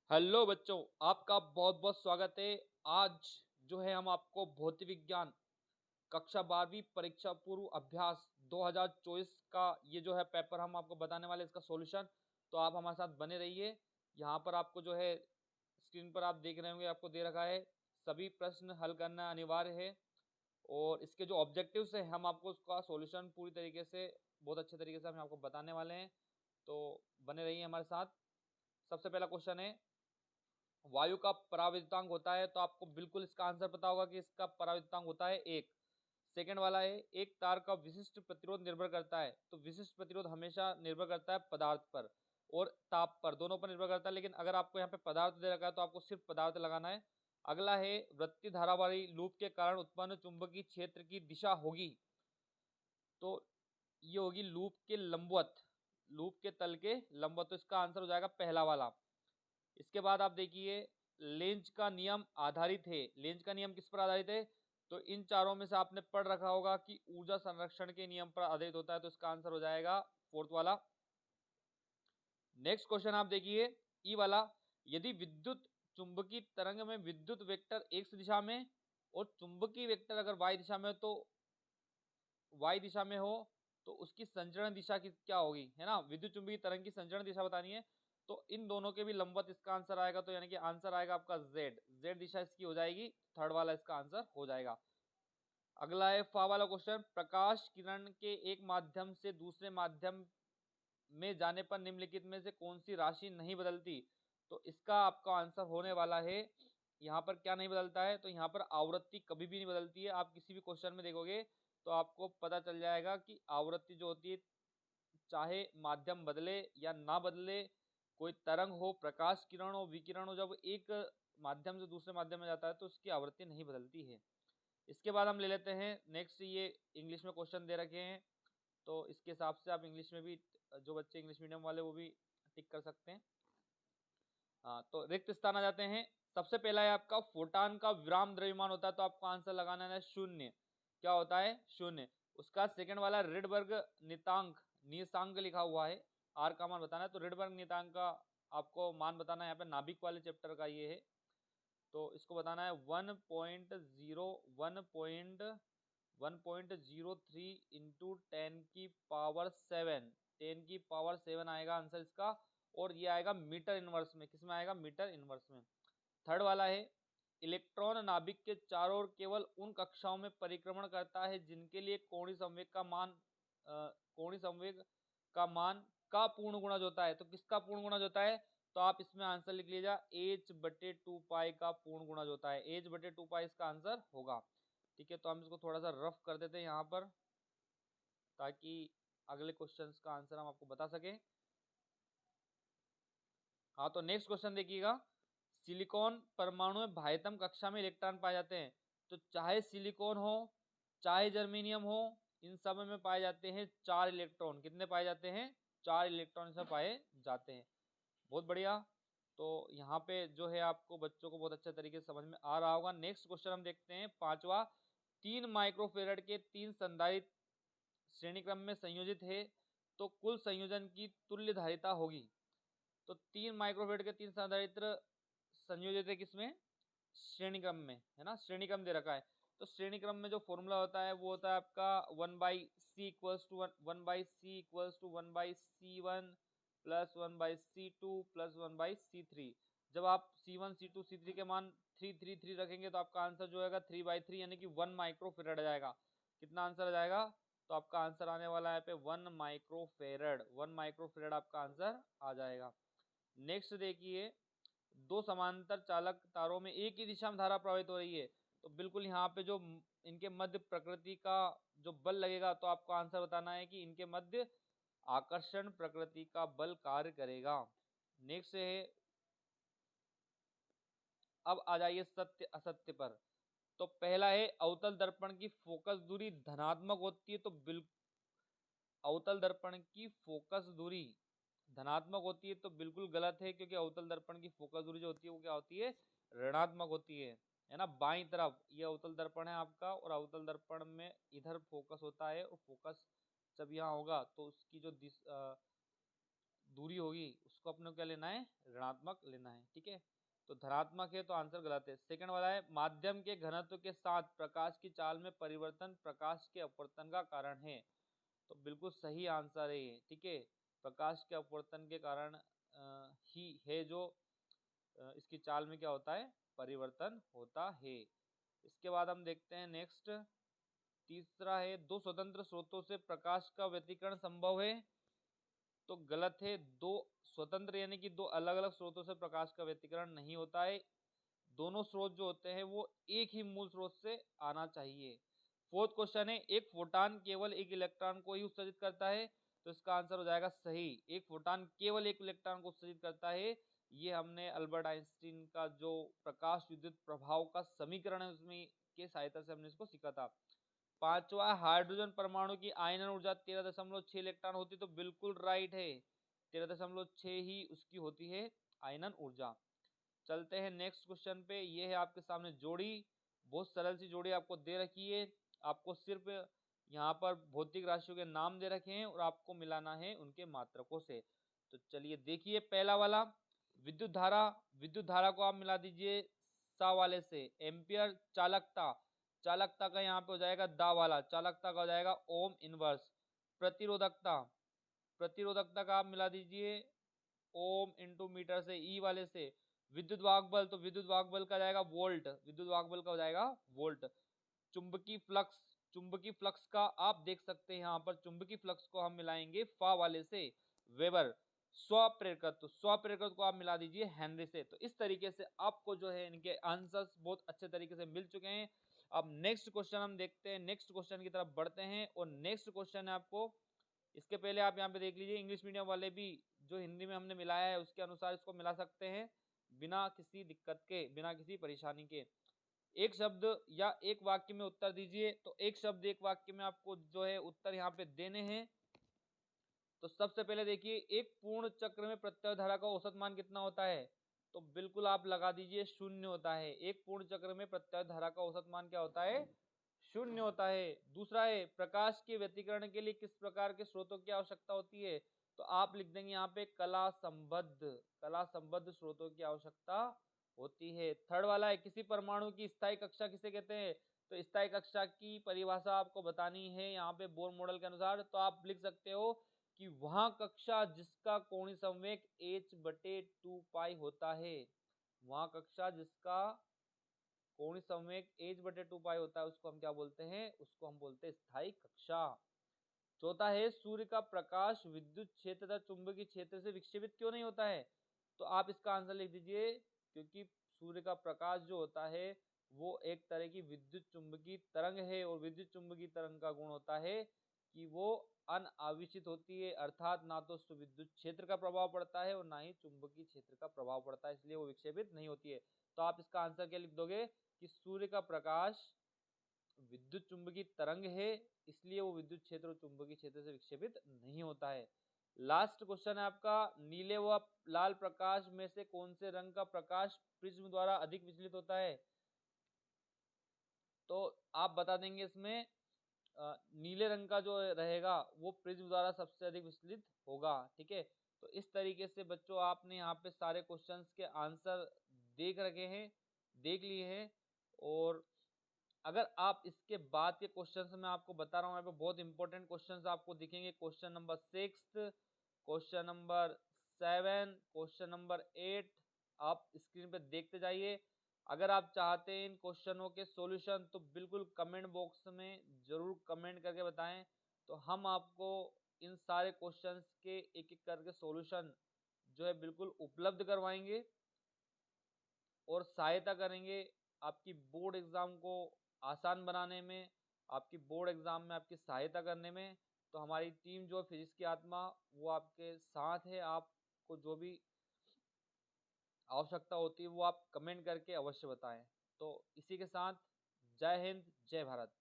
Hello बच्चों, आपका बहुत बहुत स्वागत है। आज जो है हम आपको भौतिक विज्ञान कक्षा 12वीं परीक्षा पूर्व अभ्यास 2024 का ये जो है पेपर हम आपको बताने वाले इसका सॉल्यूशन। तो आप हमारे साथ बने रहिए। यहाँ पर आपको जो है स्क्रीन पर आप देख रहे होंगे, आपको दे रखा है सभी प्रश्न हल करना अनिवार्य है और इसके जो ऑब्जेक्टिव्स है हम आपको उसका सॉल्यूशन पूरी तरीके से बहुत अच्छे तरीके से हम आपको बताने वाले हैं। तो बने रहिए हमारे साथ। सबसे पहला क्वेश्चन है, वायु का पराविद्युतांक होता है, तो आपको बिल्कुल इसका आंसर पता होगा कि इसका पराविद्युतांक होता है 1। सेकंड वाला है, एक तार का विशिष्ट प्रतिरोध निर्भर करता है, तो विशिष्ट प्रतिरोध हमेशा निर्भर करता है पदार्थ पर और ताप पर, दोनों पर निर्भर करता है। लेकिन अगर आपको यहाँ पे पदार्थ दे रखा है तो आपको सिर्फ पदार्थ लगाना है। अगला है, वृत्तीय धारा वाली लूप के कारण उत्पन्न चुंबकीय क्षेत्र की दिशा होगी, तो ये होगी लूप के लंबवत, लूप के तल के लंबवत, तो इसका आंसर हो जाएगा पहला वाला। इसके बाद आप देखिए, लेंज का नियम आधारित है। लेंज का नियम किस पर आधारित है? तो इन चारों में से आपने पढ़ रखा होगा कि ऊर्जा संरक्षण के नियम पर आधारित होता है, तो इसका आंसर हो जाएगा फोर्थ वाला। नेक्स्ट क्वेश्चन आप देखिए, ई वाला, यदि विद्युत चुंबकीय तरंग में विद्युत वेक्टर एक्स दिशा में और चुंबकीय वेक्टर अगर वाई दिशा में, तो वाई दिशा में हो तो उसकी संचरण दिशा की क्या होगी, है ना। विद्युत चुंबकीय तरंग की संचरण दिशा बतानी है, तो इन दोनों के भी लंबवत इसका आंसर आएगा, तो यानी कि आंसर आएगा आपका जेड, जेड दिशा इसकी हो जाएगी। थर्ड वाला इसका आंसर हो जाएगा। अगला है फा वाला क्वेश्चन, प्रकाश किरण के एक माध्यम से दूसरे माध्यम में जाने पर निम्नलिखित में से कौन सी राशि नहीं बदलती, तो इसका आपका आंसर होने वाला है, यहाँ पर क्या नहीं बदलता है, तो यहाँ पर आवृत्ति कभी भी नहीं बदलती है। आप किसी भी क्वेश्चन में देखोगे तो आपको पता चल जाएगा कि आवृत्ति जो होती है, चाहे माध्यम बदले या ना बदले, कोई तरंग हो, प्रकाश किरण हो, विकिरण हो, जब एक माध्यम से दूसरे माध्यम में जाता है तो उसकी आवृत्ति नहीं बदलती है। इसके बाद हम ले लेते हैं नेक्स्ट, ये इंग्लिश में क्वेश्चन दे रखे हैं, तो इसके हिसाब से आप इंग्लिश में भी, जो बच्चे इंग्लिश मीडियम वाले वो भी टिक कर सकते हैं। हाँ, तो रिक्त स्थान आ जाते हैं। सबसे पहला है आपका, फोटान का विराम द्रव्यमान होता है, तो आपको आंसर लगाना है शून्य। क्या होता है? शून्य। उसका सेकंड वाला, रिडबर्ग नियतांक, नियतांक लिखा हुआ है, आर का मान बताना है, तो रिडबर्ग नियतांक का आपको मान बताना है। यहाँ पे नाभिक वाले चैप्टर का ये है, तो इसको बताना है 1.03 इंटू 10 की पावर 7, 10 की पावर 7 आएगा आंसर इसका, और ये आएगा मीटर इनवर्स में। किस में आएगा? मीटर इनवर्स में। थर्ड वाला है, इलेक्ट्रॉन नाभिक के चारों ओर केवल उन कक्षाओं में परिक्रमण करता है जिनके लिए कोणीय संवेग का मान, कोणीय संवेग का मान का पूर्ण गुणज होता है, तो किसका पूर्ण गुणज होता है? तो आप इसमें आंसर लिख लीजिए, h/2 पाई का पूर्ण गुणज होता है, h/2 पाई इसका आंसर होगा। ठीक है, तो हम इसको थोड़ा सा रफ कर देते हैं यहाँ पर, ताकि अगले क्वेश्चंस का आंसर हम आपको बता सकें। हाँ, तो नेक्स्ट क्वेश्चन देखिएगा, सिलिकॉन परमाणु में बाह्यतम कक्षा में इलेक्ट्रॉन पाए जाते हैं, तो चाहे सिलिकॉन हो चाहे जर्मेनियम हो, इन सब में पाए जाते हैं 4 इलेक्ट्रॉन। कितने पाए जाते हैं? 4 इलेक्ट्रॉन इसमें पाए जाते हैं। बहुत बढ़िया। तो यहाँ पे जो है आपको बच्चों को बहुत अच्छे तरीके से समझ में आ रहा होगा। नेक्स्ट क्वेश्चन हम देखते हैं, पांचवा, 3 माइक्रोफेरेड के 3 संधारित्र श्रेणी क्रम में संयोजित है, तो कुल संयोजन की तुल्य धारिता होगी। तो 3 माइक्रोफेरेड के 3 संधारित्र संयोजित है किसमें? श्रेणी क्रम में, है ना, श्रेणी क्रम दे रखा है। तो श्रेणी क्रम में जो फॉर्मूला होता है वो होता है आपका 1/c=1/c=1/c1 plus 1/c2 plus 1/c3। जब आप c1 c2 c3 के मान 3 3 3 रखेंगे तो आपका आंसर जो आएगा 3/3 यानी कि 1 माइक्रोफेरेड आ जाएगा। कितना आंसर आ जाएगा? तो आपका आंसर आने वाला है पे 1 माइक्रोफेरेड, 1 माइक्रोफेरेड आपका आंसर आ जाएगा। नेक्स्ट देखिए, दो समांतर चालक तारों में एक ही दिशा में धारा प्रवाहित हो रही है, तो बिल्कुल यहाँ पे जो इनके मध्य प्रकृति का जो बल लगेगा, तो आपको आंसर बताना है कि इनके मध्य आकर्षण प्रकृति का बल कार्य करेगा। नेक्स्ट है, अब आ जाइए सत्य असत्य पर। तो पहला है, अवतल दर्पण की फोकस दूरी धनात्मक होती है, तो बिल्कुल अवतल दर्पण की फोकस दूरी धनात्मक होती है, तो बिल्कुल गलत है, क्योंकि अवतल दर्पण की फोकस दूरी जो होती है वो क्या होती है? ऋणात्मक होती है ना। बाईं तरफ ये अवतल दर्पण है आपका, और अवतल दर्पण में इधर फोकस होता है, और फोकस जब यहाँ होगा तो उसकी जो दूरी होगी उसको अपने को क्या लेना है, ऋणात्मक लेना है। ठीक है, तो धनात्मक है तो आंसर गलत है। सेकंड वाला है माध्यम के घनत्व के साथ प्रकाश की चाल में परिवर्तन प्रकाश के अपवर्तन का कारण है, तो बिल्कुल सही आंसर है ये। ठीक है, प्रकाश के अपवर्तन के कारण ही है जो इसकी चाल में क्या होता है, परिवर्तन होता है। इसके बाद हम देखते हैं नेक्स्ट, तीसरा है दो स्वतंत्र स्रोतों से प्रकाश का व्यतिकरण संभव है, तो गलत है। दो स्वतंत्र यानी कि दो अलग अलग स्रोतों से प्रकाश का व्यतिकरण नहीं होता है, दोनों स्रोत जो होते हैं वो एक ही मूल स्रोत से आना चाहिए। फोर्थ क्वेश्चन है एक फोटान केवल एक इलेक्ट्रॉन को ही उत्सर्जित करता है, तो इसका आंसर हो जाएगा सही, एक फोटान केवल एक इलेक्ट्रॉन को उत्सर्जित करता है। ये हमने अल्बर्ट आइंस्टीन का जो प्रकाश विद्युत प्रभाव का समीकरण है उसमें के सहायता से हमने इसको सीखा था। पांचवा हाइड्रोजन परमाणु की आयनन ऊर्जा 13.6 इलेक्ट्रॉन होती, तो बिल्कुल राइट है, 13.6 ही उसकी होती है आयनन ऊर्जा। चलते हैं नेक्स्ट क्वेश्चन पे, ये है आपके सामने जोड़ी, बहुत सरल सी जोड़ी आपको दे रखी है, आपको सिर्फ यहाँ पर भौतिक राशियों के नाम दे रखे हैं और आपको मिलाना है उनके मात्रकों से। तो चलिए देखिए पहला वाला विद्युत धारा, विद्युत धारा को आप मिला दीजिए सा वाले से। एम्पियर चालकता, चालकता का यहाँ पे हो जाएगा दा वाला, चालकता का हो जाएगा ओम इनवर्स। प्रतिरोधकता, प्रतिरोधकता का आप मिला दीजिए ओम इंटू मीटर से ई वाले से। विद्युत वाहक बल, तो विद्युत वाहक बल का जाएगा वोल्ट, विद्युत वाहक बल का हो जाएगा वोल्ट। चुंबकीय फ्लक्स, चुंबकीय फ्लक्स का आप देख सकते हैं यहाँ पर चुंबकीय फ्लक्स को हम मिलाएंगे फा वाले से वेबर। स्वप्रेरकत्व, स्वप्रेरकत्व को आप मिला दीजिए हेनरी से। तो इस तरीके से आपको जो है इनके आंसर्स बहुत अच्छे तरीके से मिल चुके हैं। अब नेक्स्ट क्वेश्चन हम देखते हैं, नेक्स्ट क्वेश्चन की तरफ बढ़ते हैं और नेक्स्ट क्वेश्चन है आपको, इसके पहले आप यहाँ पे देख लीजिए इंग्लिश मीडियम वाले भी जो हिंदी में हमने मिलाया है उसके अनुसार इसको मिला सकते हैं बिना किसी दिक्कत के, बिना किसी परेशानी के। एक शब्द या एक वाक्य में उत्तर दीजिए, तो एक शब्द एक वाक्य में आपको जो है उत्तर यहाँ पे देने हैं। तो सबसे पहले देखिए एक पूर्ण चक्र में प्रत्यय धारा का औसत मान कितना होता है, तो बिल्कुल आप लगा दीजिए शून्य होता है। एक पूर्ण चक्र में प्रत्यय धारा का औसत मान क्या होता है, शून्य होता है। दूसरा है प्रकाश के व्यतिकरण के लिए किस प्रकार के स्रोतों की आवश्यकता होती है, तो आप लिख देंगे यहाँ पे कला संबद्ध, कला संबद्ध स्रोतों की आवश्यकता होती है। थर्ड वाला है किसी परमाणु की स्थायी कक्षा किसे कहते हैं, तो स्थायी कक्षा की परिभाषा आपको बतानी है यहाँ पे बोर मॉडल के अनुसार, तो आप लिख सकते हो कि वहां कक्षा जिसका कोणीय संवेग h/2 होता है, वहां कक्षा जिसका कोणीय संवेग h/2 होता है उसको हम क्या बोलते हैं, उसको हम बोलते हैं स्थायी कक्षा। चौथा है सूर्य का प्रकाश विद्युत क्षेत्र तथा चुंबकीय क्षेत्र से विक्षेपित क्यों नहीं होता है, तो आप इसका आंसर लिख दीजिए क्योंकि सूर्य का प्रकाश जो होता है वो एक तरह की विद्युत चुंबकीय तरंग है और विद्युत चुंबकीय तरंग का गुण होता है कि वो अनावेशित होती है, अर्थात ना तो उस विद्युत क्षेत्र का प्रभाव पड़ता है और ना ही चुंबकीय क्षेत्र का प्रभाव पड़ता है, इसलिए वो विक्षेपित नहीं होती है। तो आप इसका आंसर क्या लिख दोगे कि सूर्य का प्रकाश विद्युत चुंबकीय तरंग है, इसलिए वो विद्युत क्षेत्र और चुंबकीय क्षेत्र से विक्षेपित नहीं होता है। लास्ट क्वेश्चन है आपका नीले व लाल प्रकाश में से कौन से रंग का प्रकाश प्रिज्म द्वारा अधिक विचलित होता है, तो आप बता देंगे इसमें नीले रंग का जो रहेगा वो प्रिज्म द्वारा सबसे अधिक विचलित होगा। ठीक है, तो इस तरीके से बच्चों आपने यहाँ पे सारे क्वेश्चंस के आंसर देख रखे हैं, देख लिए हैं। और अगर आप इसके बाद के क्वेश्चंस में आपको बता रहा हूँ यहाँ पे बहुत इंपॉर्टेंट क्वेश्चंस आपको दिखेंगे, question number 6, question number 7, question number 8, आप स्क्रीन पे देखते जाइए। अगर आप चाहते हैं इन क्वेश्चनों के सॉल्यूशन तो बिल्कुल कमेंट बॉक्स में जरूर कमेंट करके बताएं, तो हम आपको इन सारे क्वेश्चंस के एक एक करके सॉल्यूशन जो है बिल्कुल उपलब्ध करवाएंगे और सहायता करेंगे आपकी बोर्ड एग्जाम को आसान बनाने में, आपकी बोर्ड एग्जाम में आपकी सहायता करने में। तो हमारी टीम जो फिजिक्स की आत्मा वो आपके साथ है, आपको जो भी आवश्यकता होती है वो आप कमेंट करके अवश्य बताएं। तो इसी के साथ जय हिंद जय भारत।